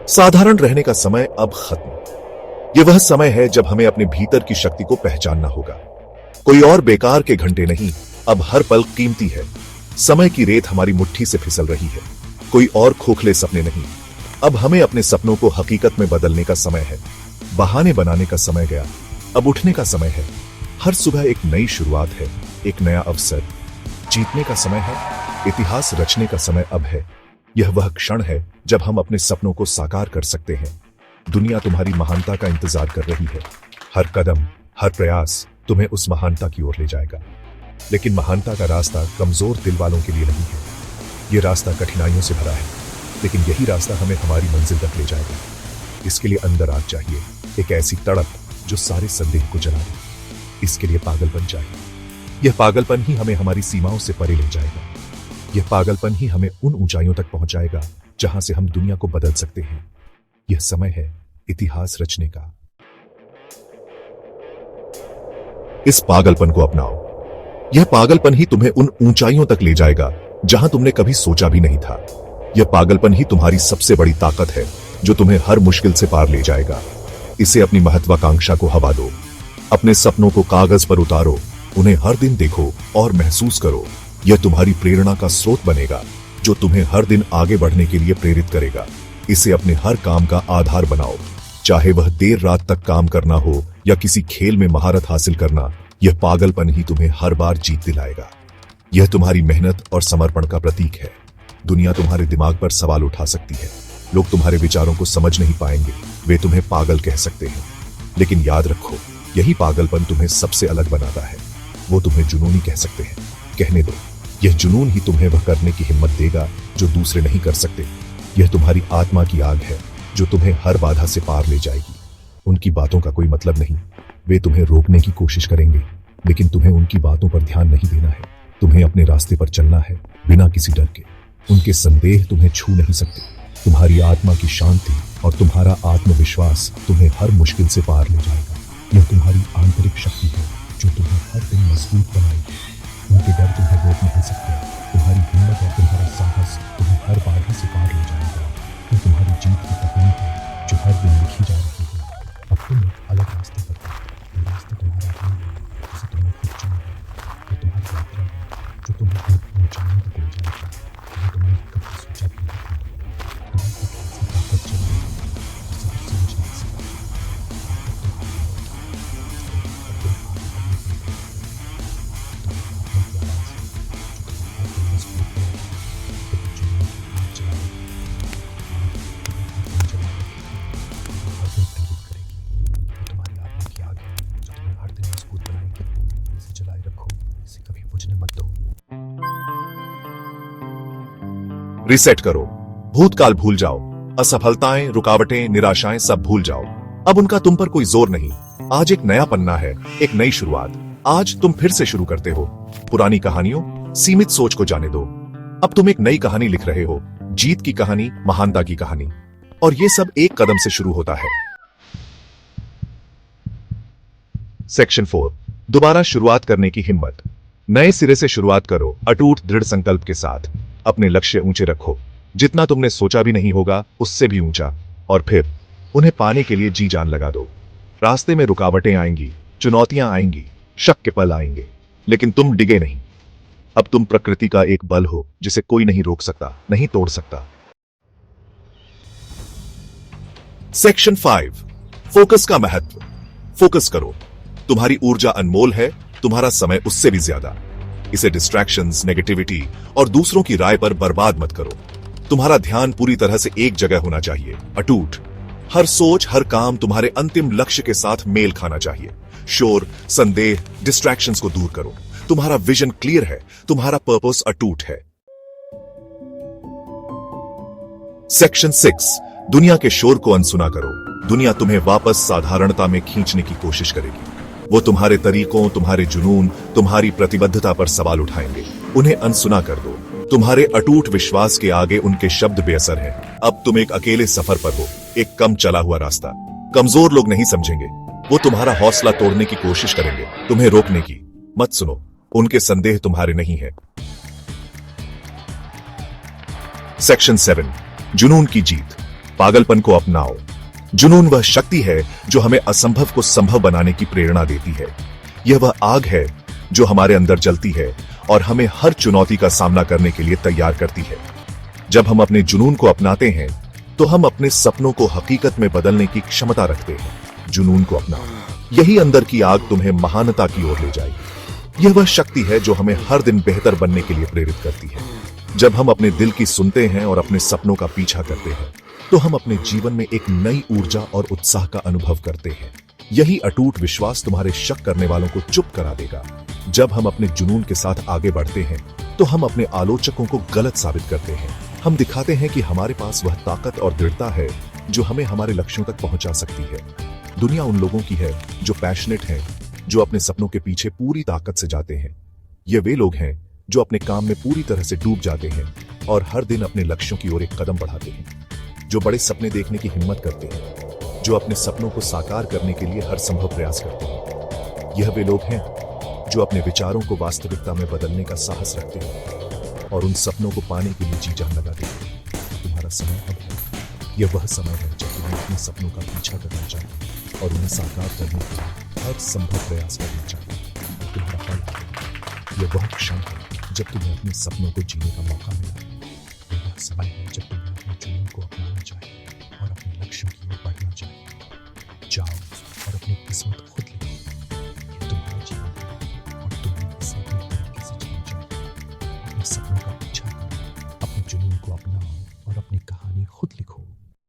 साधारण रहने का समय अब खत्म। यह वह समय है जब हमें अपने भीतर की शक्ति को पहचानना होगा। कोई और बेकार के घंटे नहीं, अब हर पल कीमती है। समय की रेत हमारी मुट्ठी से फिसल रही है। कोई और खोखले सपने नहीं, अब हमें अपने सपनों को हकीकत में बदलने का समय है। बहाने बनाने का समय गया, अब उठने का समय है। हर सुबह एक नई शुरुआत है, एक नया अवसर। जीतने का समय है, इतिहास रचने का समय अब है। यह वह क्षण है जब हम अपने सपनों को साकार कर सकते हैं। दुनिया तुम्हारी महानता का इंतजार कर रही है। हर कदम, हर प्रयास तुम्हें उस महानता की ओर ले जाएगा। लेकिन महानता का रास्ता कमजोर दिल वालों के लिए नहीं है। यह रास्ता कठिनाइयों से भरा है, लेकिन यही रास्ता हमें हमारी मंजिल तक ले जाएगा। इसके लिए अंदर आग चाहिए, एक ऐसी तड़प जो सारे संदेह को जला दे। इसके लिए पागलपन चाहिए। यह पागलपन ही हमें हमारी सीमाओं से परे ले जाएगा। यह पागलपन ही हमें उन ऊंचाइयों तक पहुंचाएगा जहां से हम दुनिया को बदल सकते हैं। यह समय है इतिहास रचने का। इस पागलपन को अपनाओ। यह पागलपन ही तुम्हें उन ऊंचाइयों तक ले जाएगा जहां तुमने कभी सोचा भी नहीं था। यह पागलपन ही तुम्हारी सबसे बड़ी ताकत है, जो तुम्हें हर मुश्किल से पार ले जाएगा। इसे अपनी महत्वाकांक्षा को हवा दो। अपने सपनों को कागज पर उतारो, उन्हें हर दिन देखो और महसूस करो। यह तुम्हारी प्रेरणा का स्रोत बनेगा, जो तुम्हें हर दिन आगे बढ़ने के लिए प्रेरित करेगा। इसे अपने हर काम का आधार बनाओ, चाहे वह देर रात तक काम करना हो या किसी खेल में महारत हासिल करना। यह पागलपन ही तुम्हें हर बार जीत दिलाएगा। यह तुम्हारी मेहनत और समर्पण का प्रतीक है। दुनिया तुम्हारे दिमाग पर सवाल उठा सकती है। लोग तुम्हारे विचारों को समझ नहीं पाएंगे, वे तुम्हें पागल कह सकते हैं। लेकिन याद रखो, यही पागलपन तुम्हें सबसे अलग बनाता है। वो तुम्हें जुनूनी कह सकते हैं, कहने दो। यह जुनून ही तुम्हें वह करने की हिम्मत देगा जो दूसरे नहीं कर सकते। यह तुम्हारी आत्मा की आग है, जो तुम्हें हर बाधा से पार ले जाएगी। उनकी बातों का कोई मतलब नहीं। वे तुम्हें रोकने की कोशिश करेंगे, लेकिन तुम्हें उनकी बातों पर ध्यान नहीं देना है। तुम्हें अपने रास्ते पर चलना है, बिना किसी डर के। उनके संदेह तुम्हें छू नहीं सकते। तुम्हारी आत्मा की शांति और तुम्हारा आत्मविश्वास तुम्हें हर मुश्किल से पार ले जाएगा। यह तुम्हारी आंतरिक शक्ति है, जो तुम्हें हर दिन मजबूत बनाएगी। उनके डर तुम्हें रोक नहीं सकते। तुम्हारी हिम्मत और तुम्हारा साहस तुम्हें हर बाधा से पार ले जाएगा। यह तुम्हारी जीत की कहानी है, जो हर दिन लिखी जा रही है। अब तुम एक अलग रास्ते पर हो। यह रास्ता तुम्हारा नहीं है, जिसे तुमने खुद चुना है। यह तुम्हारी यात्रा है, जो तुम्हें बहुत ऊंचाइयों तक ले जाएगी, जो तुमने कभी सोचा भी नहीं था। तुम्हें एक ऐसी ताकत चाहिए जिसे तुम समझ नहीं सकते। ताकत तुम्हारी है, जो तुम्हें हर दिन आगे बढ़ने के लिए प्रेरित करेगी। तुम्हारी आत्मा की आवाज़ है, जो तुम्हें हर दिन मजबूत करेगी। तुम्हें जुनून की आग जलाएगी, तुम्हें हर दिन जलाएगी, तुम्हें हर दिन प्रेरित करेगी। ये तुम्हारी आत्मा की आग है, जो तुम्हें हर दिन मजबूत बनाएगी। इसे जलाए रखो, इसे कभी बुझने मत दो। रिसेट करो, भूतकाल भूल जाओ। असफलताएं, रुकावटें, निराशाएं सब भूल जाओ। अब उनका तुम पर कोई जोर नहीं। आज एक नया पन्ना है, एक नई शुरुआत। आज तुम फिर से शुरू करते हो। पुरानी कहानियों, सीमित सोच को जाने दो। अब तुम एक नई कहानी लिख रहे हो, जीत की कहानी, महानता की कहानी। और ये सब एक कदम से शुरू होता है। सेक्शन 4, दोबारा शुरुआत करने की हिम्मत। नए सिरे से शुरुआत करो, अटूट दृढ़ संकल्प के साथ। अपने लक्ष्य ऊंचे रखो, जितना तुमने सोचा भी नहीं होगा, उससे भी ऊंचा। और फिर उन्हें पाने के लिए जी जान लगा दो। रास्ते में रुकावटें आएंगी, चुनौतियां आएंगी, शक के पल आएंगे, लेकिन तुम डिगे नहीं। अब तुम प्रकृति का एक बल हो, जिसे कोई नहीं रोक सकता, नहीं तोड़ सकता। सेक्शन 5, फोकस का महत्व। फोकस करो। तुम्हारी ऊर्जा अनमोल है, तुम्हारा समय उससे भी ज्यादा। इसे डिस्ट्रैक्शंस, नेगेटिविटी और दूसरों की राय पर बर्बाद मत करो। तुम्हारा ध्यान पूरी तरह से एक जगह होना चाहिए, अटूट। हर सोच, हर काम तुम्हारे अंतिम लक्ष्य के साथ मेल खाना चाहिए। शोर, संदेह, डिस्ट्रैक्शंस को दूर करो। तुम्हारा विजन क्लियर है, तुम्हारा पर्पस अटूट है। सेक्शन 6, दुनिया के शोर को अनसुना करो। दुनिया तुम्हें वापस साधारणता में खींचने की कोशिश करेगी। वो तुम्हारे तरीकों, तुम्हारे जुनून, तुम्हारी प्रतिबद्धता पर सवाल उठाएंगे। उन्हें अनसुना कर दो। तुम्हारे अटूट विश्वास के आगे उनके शब्द बेअसर हैं। अब तुम एक अकेले सफर पर हो, एक कम चला हुआ रास्ता। कमजोर लोग नहीं समझेंगे, वो तुम्हारा हौसला तोड़ने की कोशिश करेंगे, तुम्हें रोकने की। मत सुनो, उनके संदेह तुम्हारे नहीं है। सेक्शन 7, जुनून की जीत। पागलपन को अपनाओ। जुनून वह शक्ति है जो हमें असंभव को संभव बनाने की प्रेरणा देती है। यह वह आग है जो हमारे अंदर जलती है और हमें हर चुनौती का सामना करने के लिए तैयार करती है। जब हम अपने जुनून को अपनाते हैं तो हम अपने सपनों को हकीकत में बदलने की क्षमता रखते हैं। जुनून को अपनाओ, यही अंदर की आग तुम्हें महानता की ओर ले जाएगी। यह वह शक्ति है जो हमें हर दिन बेहतर बनने के लिए प्रेरित करती है। जब हम अपने दिल की सुनते हैं और अपने सपनों का पीछा करते हैं तो हम अपने जीवन में एक नई ऊर्जा और उत्साह का अनुभव करते हैं। यही अटूट विश्वास तुम्हारे शक करने वालों को चुप करा देगा। जब हम अपने जुनून के साथ आगे बढ़ते हैं तो हम अपने आलोचकों को गलत साबित करते हैं। हम दिखाते हैं कि हमारे पास वह ताकत और दृढ़ता है जो हमें हमारे लक्ष्यों तक पहुंचा सकती है। दुनिया उन लोगों की है जो पैशनेट हैं, जो अपने सपनों के पीछे पूरी ताकत से जाते हैं। ये वे लोग हैं जो अपने काम में पूरी तरह से डूब जाते हैं और हर दिन अपने लक्ष्यों की ओर एक कदम बढ़ाते हैं, जो बड़े सपने देखने की हिम्मत करते हैं, जो अपने सपनों को साकार करने के लिए हर संभव प्रयास करते हैं। यह वे लोग हैं जो अपने विचारों को वास्तविकता में बदलने का साहस रखते हैं और उन सपनों को पाने के लिए जी जान लगा देते हैं। तुम्हारा समय अब है। यह वह समय है जब तुम्हें अपने सपनों का पीछा करना चाहिए और उन्हें साकार करने के लिए हर संभव प्रयास करना चाहिए। तुम्हारा पल आ गया। यह वह क्षण है जब तुम्हें अपने सपनों को जीने का मौका मिला। यह वह समय है जब तुम्हें अपने जुनून को अपनाना चाहिए और अपने लक्ष्यों की ओर बढ़ना चाहिए। जाओ और अपनी किस्मत खुद लिखो। ये तुम्हारा जीवन है और तुम्हें इसे अपने तरीके से जीना चाहिए। अपने सपनों का पीछा करो, अपने जुनून को अपनाओ और अपनी कहानी खुद लिखो।